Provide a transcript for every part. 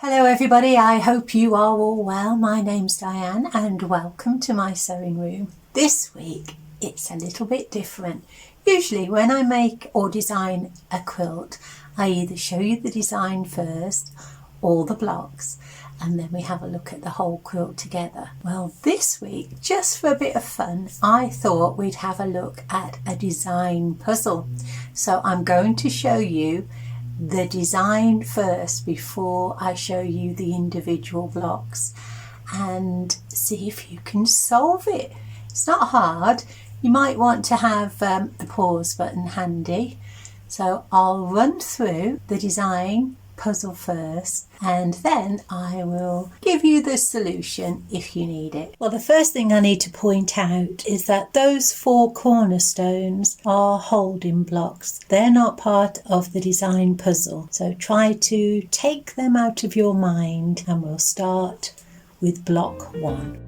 Hello everybody, I hope you are all well. My name's Diane and welcome to my sewing room. This week it's a little bit different. Usually when I make or design a quilt, I either show you the design first or the blocks, and then we have a look at the whole quilt together. Well, this week, just for a bit of fun, I thought we'd have a look at a design puzzle. So I'm going to show you the design first before I show you the individual blocks and see if you can solve it. It's not hard. You might want to have the pause button handy. So I'll run through the design puzzle first and then I will give you the solution if you need it. Well, the first thing I need to point out is that those 4 cornerstones are holding blocks. They're not part of the design puzzle, so try to take them out of your mind and we'll start with block 1.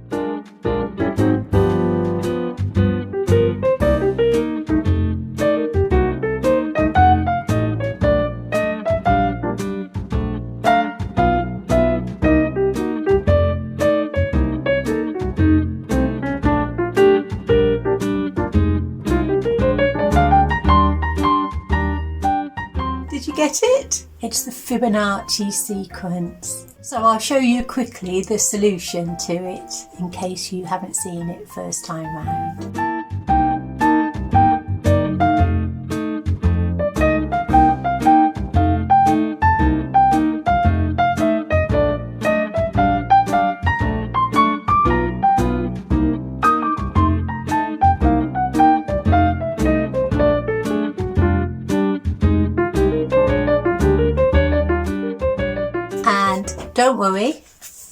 Get it? It's the Fibonacci sequence. So I'll show you quickly the solution to it in case you haven't seen it first time round. Don't worry,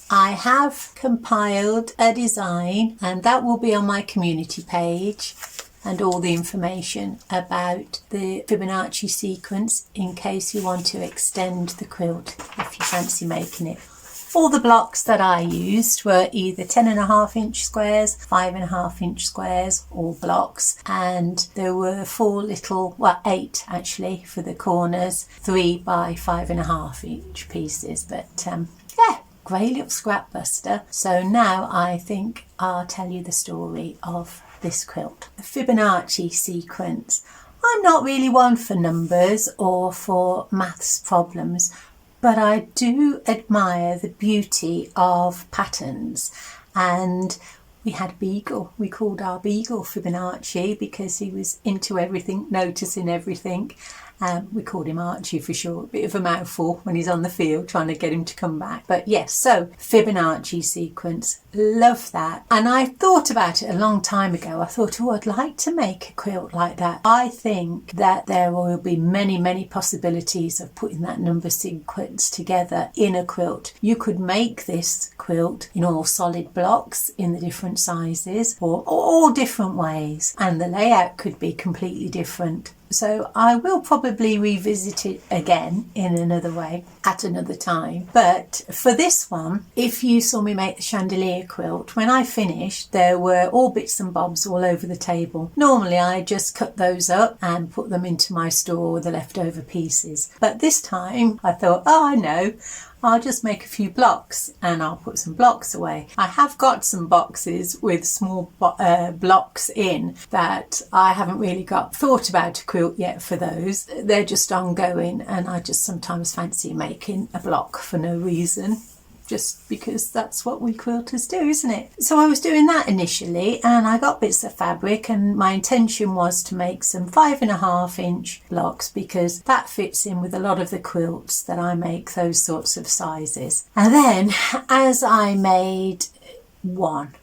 I have compiled a design and that will be on my community page, and all the information about the Fibonacci sequence in case you want to extend the quilt if you fancy making it. All the blocks that I used were either 10.5-inch squares, 5.5-inch squares, all blocks, and there were 8 actually for the corners, 3 by 5.5-inch pieces, but yeah, great little scrap buster. So now I think I'll tell you the story of this quilt. The Fibonacci sequence. I'm not really one for numbers or for maths problems, but I do admire the beauty of patterns. And we had a beagle. We called our beagle Fibonacci because he was into everything, noticing everything. We called him Archie for short. Bit of a mouthful when he's on the field trying to get him to come back. But yes, so Fibonacci sequence. Love that. And I thought about it a long time ago. I thought, oh, I'd like to make a quilt like that. I think that there will be many possibilities of putting that number sequence together in a quilt. You could make this quilt in all solid blocks in the different sizes or all different ways. And the layout could be completely different. So I will probably revisit it again in another way at another time. But for this one, if you saw me make the chandelier quilt, when I finished, there were all bits and bobs all over the table. Normally I just cut those up and put them into my store with the leftover pieces. But this time I thought, oh, I know, I'll just make a few blocks and I'll put some blocks away. I have got some boxes with small blocks in that I haven't really thought about a quilt yet for those. They're just ongoing and I just sometimes fancy making a block for no reason. Just because that's what we quilters do, isn't it? So I was doing that initially and I got bits of fabric, and my intention was to make some 5.5-inch blocks because that fits in with a lot of the quilts that I make, those sorts of sizes. And then as I made one,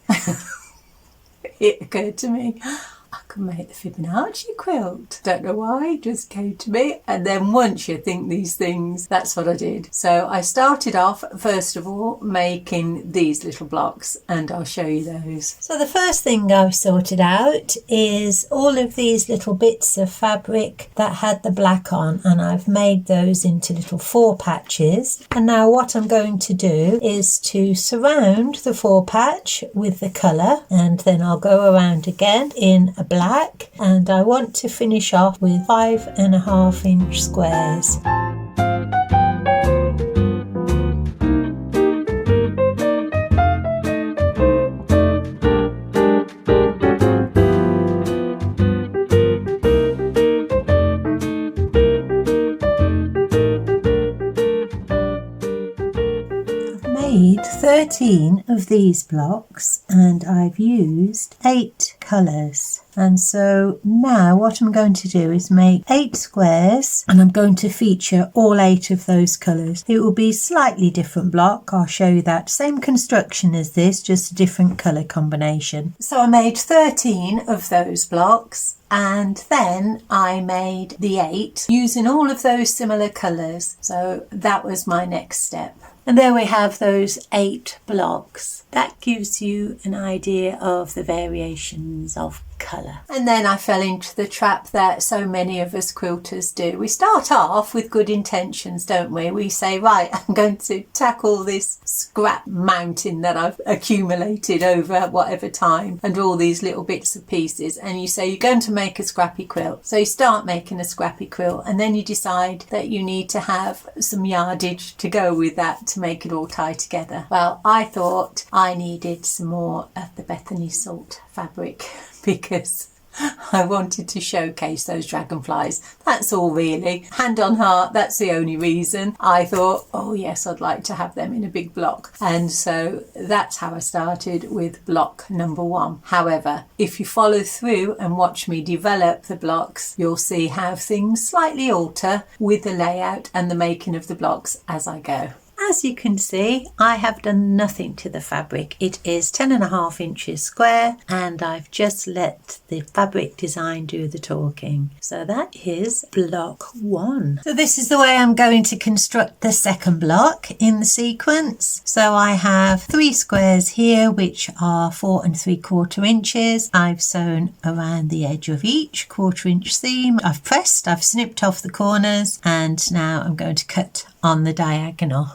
it occurred to me, I could make the Fibonacci quilt. Don't know why, it just came to me. And then once you think these things, that's what I did. So I started off, first of all, making these little blocks, and I'll show you those. So the first thing I've sorted out is all of these little bits of fabric that had the black on, and I've made those into little 4 patches. And now what I'm going to do is to surround the 4 patch with the colour, and then I'll go around again in a black, and I want to finish off with 5.5-inch squares. made 13 of these blocks and I've used 8 colours. And so now what I'm going to do is make 8 squares and I'm going to feature all 8 of those colours. It will be slightly different block. I'll show you that. Same construction as this, just a different colour combination. So I made 13 of those blocks and then I made the 8 using all of those similar colours. So that was my next step. And there we have those 8 blocks. That gives you an idea of the variations of colour. And then I fell into the trap that so many of us quilters do. We start off with good intentions, don't we? We say, right, I'm going to tackle this scrap mountain that I've accumulated over whatever time and all these little bits of pieces. And you say you're going to make a scrappy quilt. So you start making a scrappy quilt and then you decide that you need to have some yardage to go with that to make it all tie together. Well, I thought I needed some more of the Bethany salt fabric because I wanted to showcase those dragonflies. That's all really. Hand on heart, that's the only reason. I thought, oh yes, I'd like to have them in a big block. And so that's how I started with block number 1. However, if you follow through and watch me develop the blocks, you'll see how things slightly alter with the layout and the making of the blocks as I go. As you can see, I have done nothing to the fabric. It is 10.5 inches square and I've just let the fabric design do the talking. So that is block 1. So this is the way I'm going to construct the second block in the sequence. So I have 3 squares here which are 4 3/4 inches. I've sewn around the edge of each 1/4 inch seam. I've pressed, I've snipped off the corners and now I'm going to cut on the diagonal.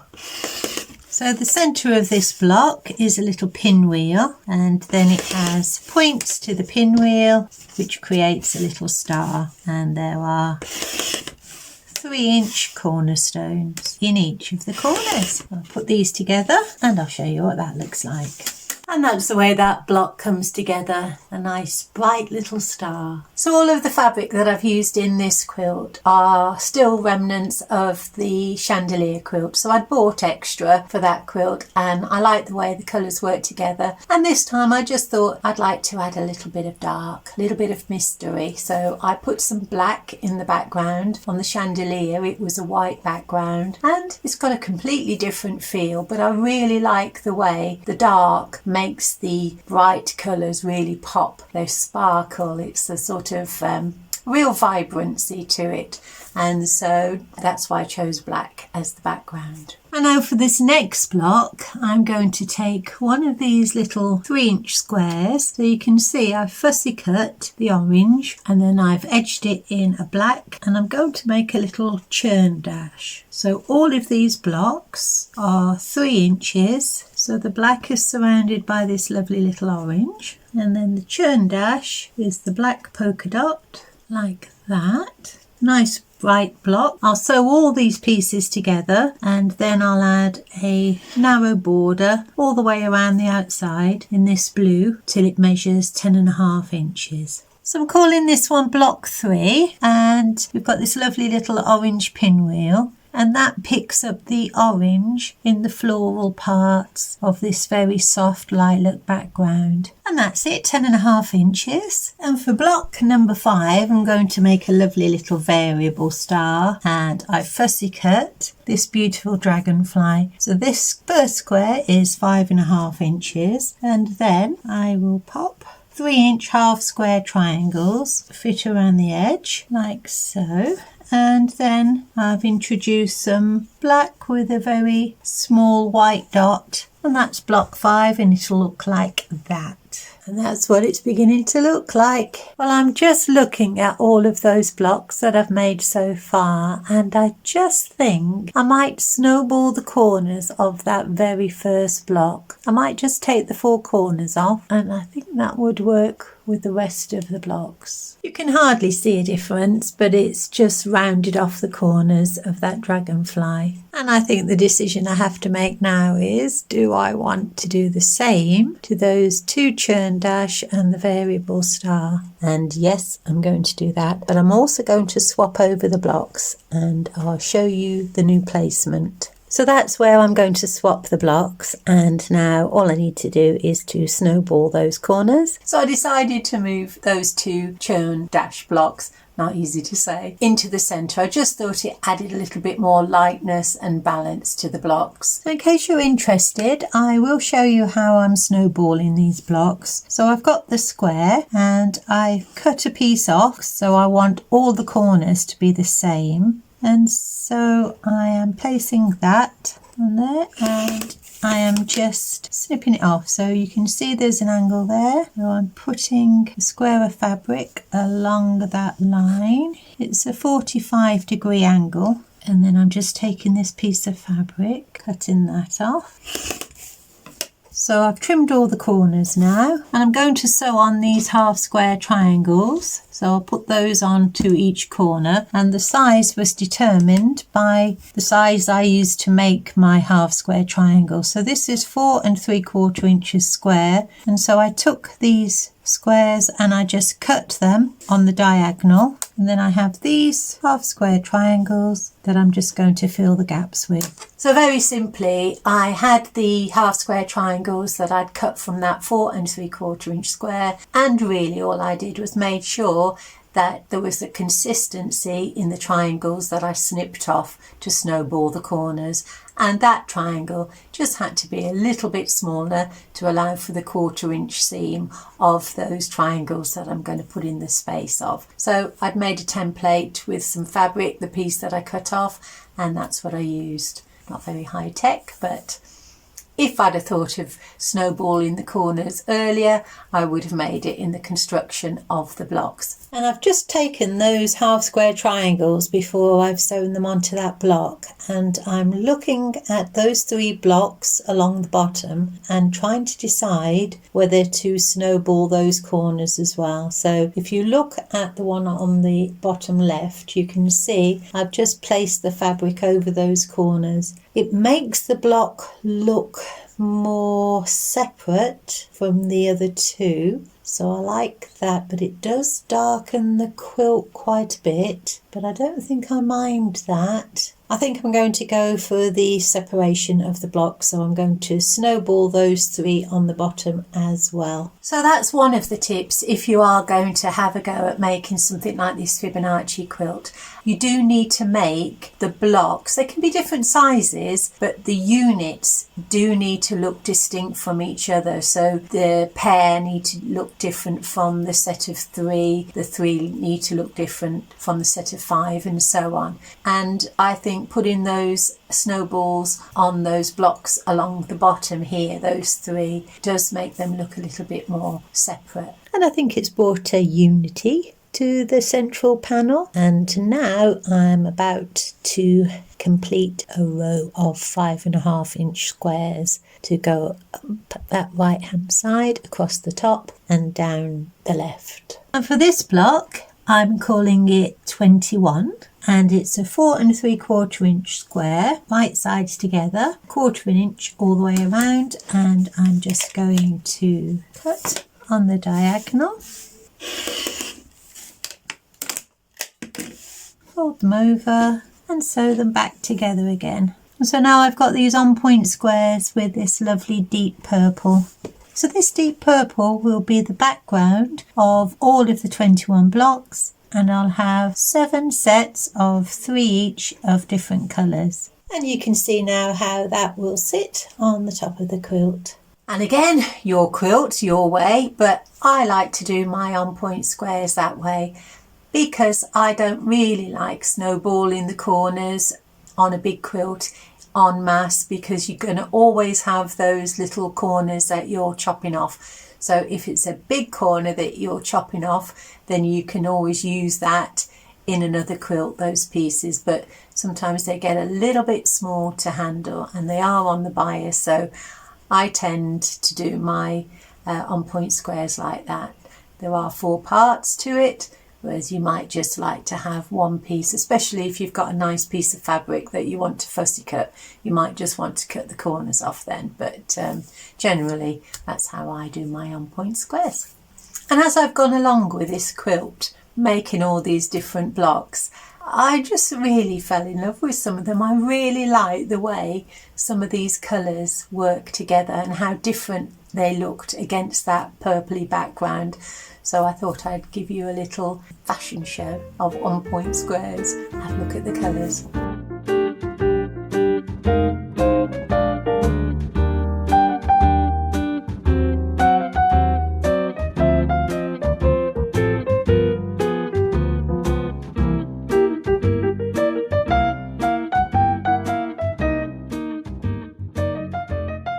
So the centre of this block is a little pinwheel and then it has points to the pinwheel which creates a little star, and there are 3-inch cornerstones in each of the corners. I'll put these together and I'll show you what that looks like. And that's the way that block comes together, a nice bright little star. So all of the fabric that I've used in this quilt are still remnants of the chandelier quilt. So I'd bought extra for that quilt and I like the way the colours work together. And this time I just thought I'd like to add a little bit of dark, a little bit of mystery. So I put some black in the background. On the chandelier it was a white background and it's got a completely different feel, but I really like the way the dark makes the bright colours really pop. They sparkle. It's a sort of real vibrancy to it, and so that's why I chose black as the background. And now for this next block I'm going to take one of these little 3-inch squares. So you can see I've fussy cut the orange and then I've edged it in a black and I'm going to make a little churn dash. So all of these blocks are 3 inches. So the black is surrounded by this lovely little orange and then the churn dash is the black polka dot like that. Nice bright block. I'll sew all these pieces together and then I'll add a narrow border all the way around the outside in this blue till it measures 10.5 inches. So I'm calling this one block 3 and we've got this lovely little orange pinwheel and that picks up the orange in the floral parts of this very soft lilac background. And that's it, 10.5 inches. And for block number 5 I'm going to make a lovely little variable star and I fussy cut this beautiful dragonfly. So this first square is 5.5 inches and then I will pop 3-inch half square triangles, fit around the edge like so. And then I've introduced some black with a very small white dot, and that's block 5 and it'll look like that. And that's what it's beginning to look like. Well, I'm just looking at all of those blocks that I've made so far and I just think I might snowball the corners of that very first block. I might just take the 4 corners off and I think that would work with the rest of the blocks. You can hardly see a difference, but it's just rounded off the corners of that dragonfly. And I think the decision I have to make now is, do I want to do the same to those 2 churn dash and the variable star? And yes, I'm going to do that, but I'm also going to swap over the blocks and I'll show you the new placement. So that's where I'm going to swap the blocks, and now all I need to do is to snowball those corners. So I decided to move those two churn dash blocks, not easy to say, into the centre. I just thought it added a little bit more lightness and balance to the blocks. So in case you're interested, I will show you how I'm snowballing these blocks. So I've got the square and I cut a piece off, so I want all the corners to be the same. And so I am placing that on there and I am just snipping it off. So you can see there's an angle there. So I'm putting a square of fabric along that line. It's a 45-degree angle. And then I'm just taking this piece of fabric, cutting that off. So I've trimmed all the corners now, and I'm going to sew on these half square triangles. So I'll put those on to each corner, and the size was determined by the size I used to make my half square triangle. So this is 4 3/4 inches square, and so I took these squares and I just cut them on the diagonal, and then I have these half square triangles that I'm just going to fill the gaps with. So very simply, I had the half square triangles that I'd cut from that 4 3/4 inch square, and really all I did was made sure that there was a consistency in the triangles that I snipped off to snowball the corners, and that triangle just had to be a little bit smaller to allow for the 1/4 inch seam of those triangles that I'm going to put in the space of. So I'd made a template with some fabric, the piece that I cut off, and that's what I used. Not very high tech, but if I'd have thought of snowballing the corners earlier, I would have made it in the construction of the blocks. And I've just taken those half square triangles before I've sewn them onto that block, and I'm looking at those 3 blocks along the bottom and trying to decide whether to snowball those corners as well. So if you look at the one on the bottom left, you can see I've just placed the fabric over those corners. It makes the block look more separate from the other two, so I like that, but it does darken the quilt quite a bit, but I don't think I mind that. I think I'm going to go for the separation of the blocks, so I'm going to snowball those 3 on the bottom as well. So that's one of the tips if you are going to have a go at making something like this Fibonacci quilt. You do need to make the blocks, they can be different sizes, but the units do need to look distinct from each other. So the pair need to look different from the set of 3, the 3 need to look different from the set of 5, and so on. And I think putting those snowballs on those blocks along the bottom here, those 3, does make them look a little bit more separate. And I think it's brought a unity to the central panel. And now I'm about to complete a row of 5.5 inch squares to go up that right hand side, across the top and down the left. And for this block, I'm calling it 21, and it's a 4 3/4 inch square, right sides together, 1/4 inch all the way around, and I'm just going to cut on the diagonal, fold them over and sew them back together again. So now I've got these on point squares with this lovely deep purple. So this deep purple will be the background of all of the 21 blocks, and I'll have 7 sets of 3 each of different colours. And you can see now how that will sit on the top of the quilt. And again, your quilt, your way, but I like to do my on point squares that way because I don't really like snowballing the corners on a big quilt en masse, because you're going to always have those little corners that you're chopping off. So if it's a big corner that you're chopping off, then you can always use that in another quilt, those pieces, but sometimes they get a little bit small to handle and they are on the bias, so I tend to do my on point squares like that. There are 4 parts to it, whereas you might just like to have one piece, especially if you've got a nice piece of fabric that you want to fussy cut. You might just want to cut the corners off then, but generally that's how I do my on point squares. And as I've gone along with this quilt, making all these different blocks, I just really fell in love with some of them. I really like the way some of these colours work together and how different they looked against that purpley background. So I thought I'd give you a little fashion show of on-point squares. Have a look at the colours.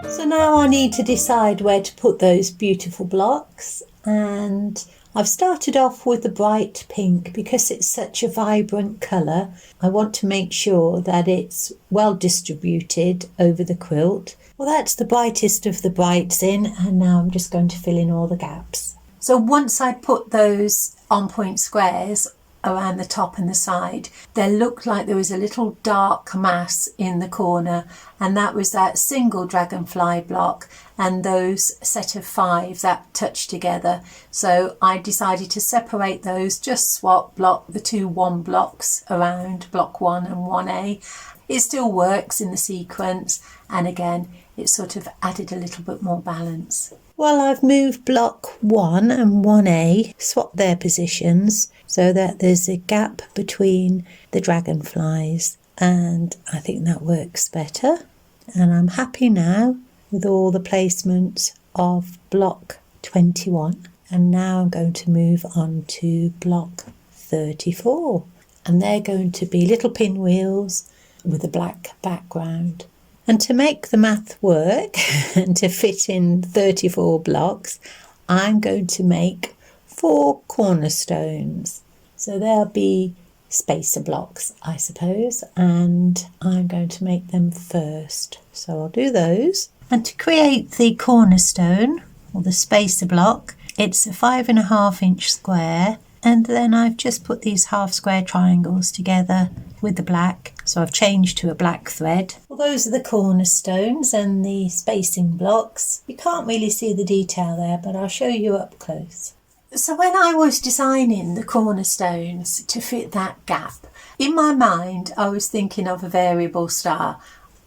So now I need to decide where to put those beautiful blocks, and I've started off with the bright pink because it's such a vibrant colour. I want to make sure that it's well distributed over the quilt. Well, that's the brightest of the brights in, and now I'm just going to fill in all the gaps. So once I put those on-point squares around the top and the side, there looked like there was a little dark mass in the corner, and that was that single dragonfly block and those set of 5 that touched together. So I decided to separate those, just swap the 2 1 blocks around, block 1 and 1A. It still works in the sequence, and again it sort of added a little bit more balance. Well, I've moved block 1 and 1A, swapped their positions so that there's a gap between the dragonflies, and I think that works better. And I'm happy now with all the placements of block 21. And now I'm going to move on to block 34. And they're going to be little pinwheels with a black background. And to make the math work and to fit in 34 blocks, I'm going to make 4 cornerstones. So there'll be spacer blocks, I suppose, and I'm going to make them first. So I'll do those. And to create the cornerstone, or the spacer block, it's a 5.5 inch square, and then I've just put these half square triangles together with the black. So I've changed to a black thread. Well, those are the cornerstones and the spacing blocks. You can't really see the detail there, but I'll show you up close. So when I was designing the cornerstones to fit that gap, in my mind I was thinking of a variable star.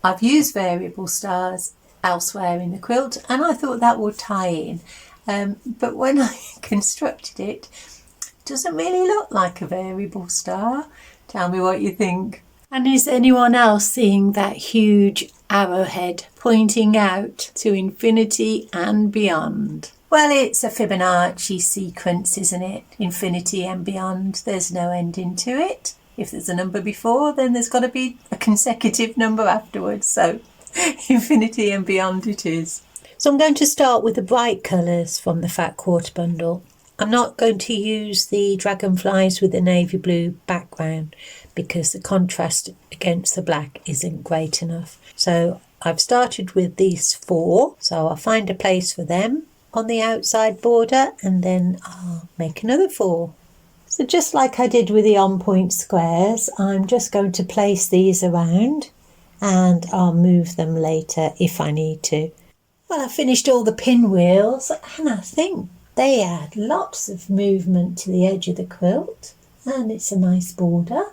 I've used variable stars elsewhere in the quilt, and I thought that would tie in. But when I constructed it, it doesn't really look like a variable star. Tell me what you think. And is anyone else seeing that huge arrowhead pointing out to infinity and beyond? Well, it's a Fibonacci sequence, isn't it? Infinity and beyond. There's no ending to it. If there's a number before, then there's got to be a consecutive number afterwards. So infinity and beyond it is. So I'm going to start with the bright colours from the Fat Quarter Bundle. I'm not going to use the dragonflies with the navy blue background because the contrast against the black isn't great enough. So I've started with these 4. So I'll find a place for them on the outside border, and then I'll make another 4. So just like I did with the on-point squares, I'm just going to place these around, and I'll move them later if I need to. Well, I finished all the pinwheels, and I think they add lots of movement to the edge of the quilt, and it's a nice border.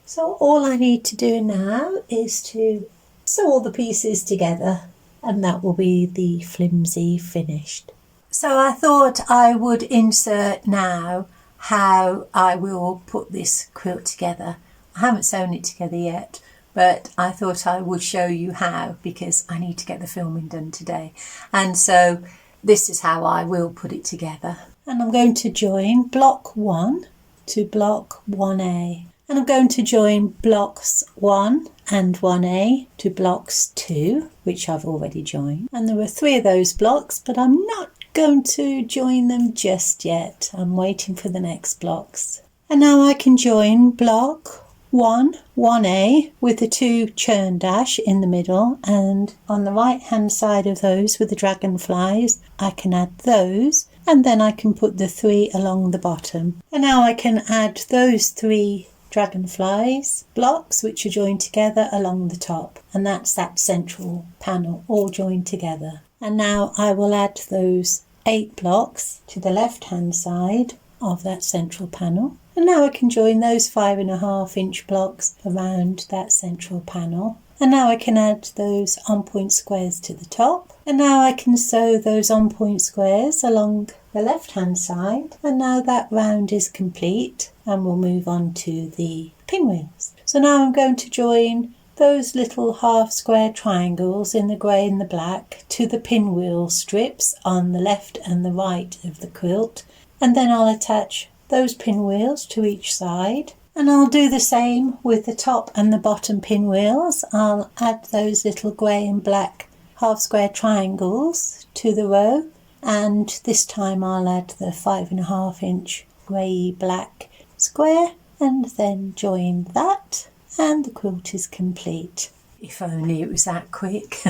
So all I need to do now is to sew all the pieces together, and that will be the flimsy finished. So I thought I would insert now how I will put this quilt together. I haven't sewn it together yet, but I thought I would show you how, because I need to get the filming done today. And so this is how I will put it together. And I'm going to join block 1 to block 1A. And I'm going to join blocks 1 and 1A to blocks 2, which I've already joined. And there were 3 of those blocks, but I'm not going to join them just yet. I'm waiting for the next blocks. And now I can join block 1, 1A with the 2 churn dash in the middle, and on the right hand side of those with the dragonflies, I can add those, and then I can put the 3 along the bottom. And now I can add those 3 dragonflies blocks which are joined together along the top, and that's that central panel all joined together. And now I will add those 8 blocks to the left hand side of that central panel, And now I can join those 5.5-inch blocks around that central panel. And now I can add those on-point squares to the top. And now I can sew those on-point squares along the left-hand side. And now that round is complete, and we'll move on to the pinwheels. So now I'm going to join those little half square triangles in the grey and the black to the pinwheel strips on the left and the right of the quilt. And then I'll attach those pinwheels to each side. And I'll do the same with the top and the bottom pinwheels. I'll add those little grey and black half square triangles to the row, and this time I'll add the 5.5-inch grey black square and then join that, and the quilt is complete. If only it was that quick.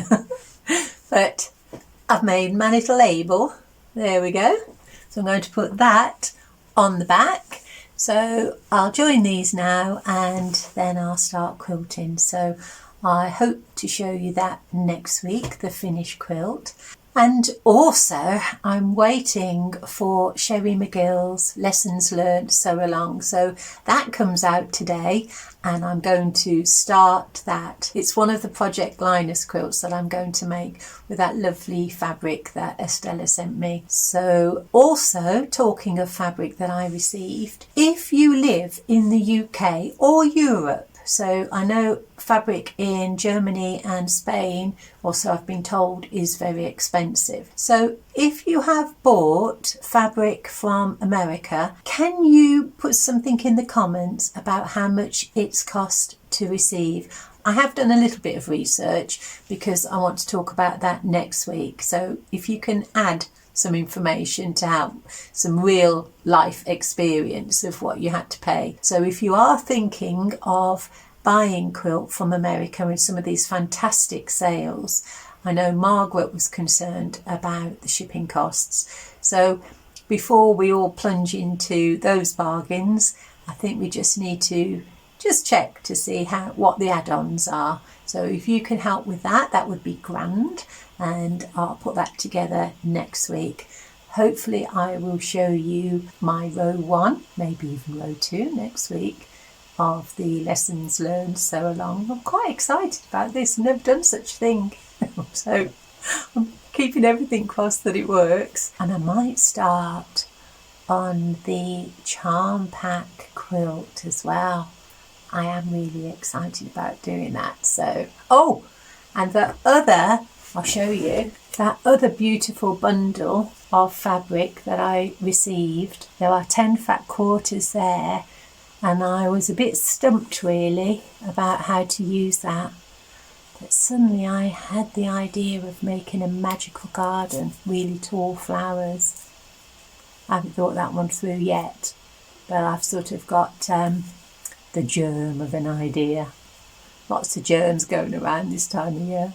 But I've made my little label. There we go. So I'm going to put that on the back. So I'll join these now and then I'll start quilting. So I hope to show you that next week, the finished quilt. And also I'm waiting for Sherry McGill's Lessons Learned Sew Along. So that comes out today and I'm going to start that. It's one of the Project Linus quilts that I'm going to make with that lovely fabric that Estella sent me. So also, talking of fabric that I received, if you live in the UK or Europe, so I know fabric in Germany and Spain, also I've been told, is very expensive. So if you have bought fabric from America, can you put something in the comments about how much it's cost to receive? I have done a little bit of research because I want to talk about that next week. So if you can add some information to help some real life experience of what you had to pay. So if you are thinking of buying quilt from America in some of these fantastic sales, I know Margaret was concerned about the shipping costs. So before we all plunge into those bargains, I think we just need to just check to see what the add-ons are. So if you can help with that, that would be grand, and I'll put that together next week. Hopefully I will show you my row 1, maybe even row 2 next week of the Lessons Learned Sew Along. I'm quite excited about this. I've never done such a thing. So I'm keeping everything crossed that it works. And I might start on the Charm Pack quilt as well. I am really excited about doing that. So, oh, and the other, I'll show you, that other beautiful bundle of fabric that I received. There are 10 fat quarters there, and I was a bit stumped really about how to use that. But suddenly I had the idea of making a magical garden, really tall flowers. I haven't thought that one through yet, but I've sort of got the germ of an idea. Lots of germs going around this time of year.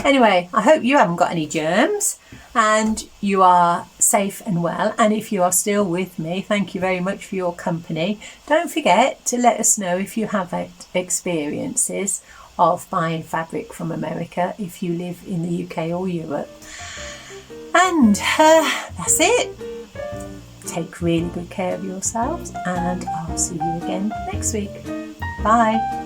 Anyway, I hope you haven't got any germs and you are safe and well. And if you are still with me, thank you very much for your company. Don't forget to let us know if you have experiences of buying fabric from America if you live in the UK or Europe. And that's it. Take really good care of yourselves, and I'll see you again next week. Bye.